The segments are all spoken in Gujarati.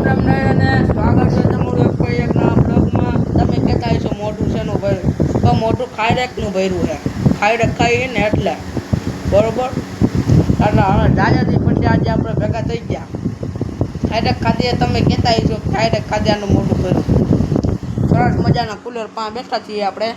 રામ અને સ્વાગત છે તમારું એક કોઈ એકના બ્લોગમાં. તમે કહેતા હશો મોઢું શેનું ભર્યું, તો મોઢું ખાયરેકનું ભર્યું છે. ખાયરેક ખાઈએ ને એટલે બરોબર. એટલે હવે દાદાજી પછી આજે આપણે ભેગા થઈ ગયા. ખાયરેક ખાધી તમે કહેતા હશો ખાયરેક ખાધ્યાનું મોઢું ભર્યું. સરસ મજાના કુલર પાસે બેઠા છીએ આપણે.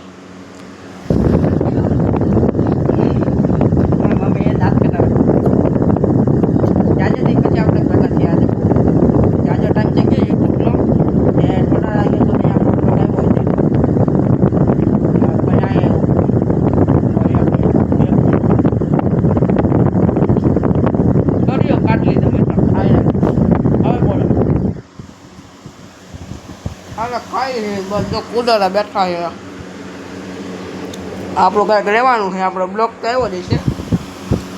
ખાઈ બધો કુદરા બેઠા છે. આપણું કંઈક રહેવાનું છે. આપણો બ્લોક તો આવ્યો જ છે.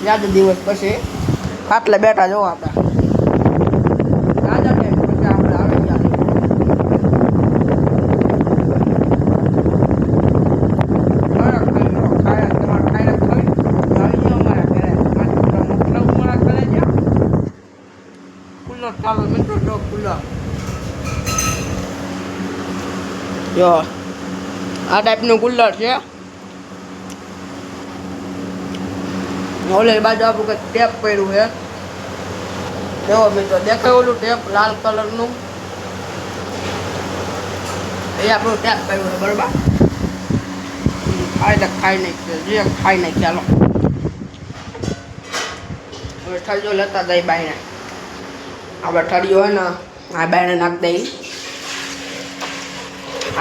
યાદ દિવસ પછી ખાટલે બેઠા જવો આપણે. રાજા પછી આપણે આવી ગયા. ચાલો મિત્રો જો કુલર જો આ ટાઈપનું કુલર છે. ઓલે બાજુ આપણું કંઈક ટેપ પડ્યું છે. જો મિત્રો દેખાય ઓલું ટેપ લાલ કલરનું, એ આપણું ટેપ પડ્યું છે બરાબર. ખાઈ નાખીએ જે ખાઈ નાખીએ. ચાલો હવે ઠળિયો લેતા જઈ બાઈને. આપણે ઠળિયો હોય ને આ બાઈને નાખી દઈ.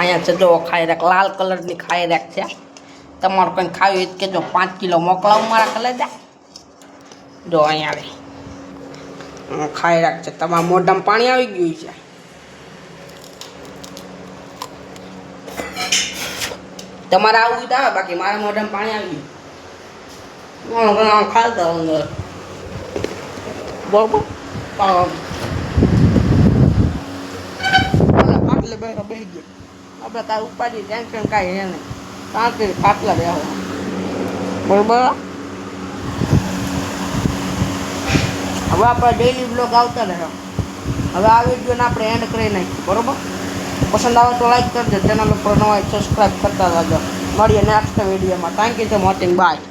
અહીંયા છે જો ખાયરેક લાલ કલરની ખાયરેક છે. તમારું કંઈ ખાવું કે જો 5 કિલો મોકલાવું મારા કલેજા. જો અહીંયા આવે ખાયરેક છે. તમારા મોઢામાં પાણી આવી ગયું છે. તમારે આવું તો આવે, બાકી મારા મોઢામાં પાણી આવી ગયું. ખાતા અંદર બરોબર. ખાટલે બેઠા બેસી ગયા. આપણે કાંઈ ઉપાડી ટેન્શન કાંઈ છે નહીં. શાંતિ ખાટલા બેહો બરોબર. હવે આપણે ડેઈલી બ્લોગ આવતા રહે. હવે આ વિડીયોને આપણે એન્ડ કરી નાખીએ બરોબર. પસંદ આવે તો લાઈક કરજો, ચેનલ ઉપર નવા સબસ્ક્રાઈબ કરતા રહેજો. મળીએ નેક્સ્ટ વિડીયોમાં. Thank you for watching. By.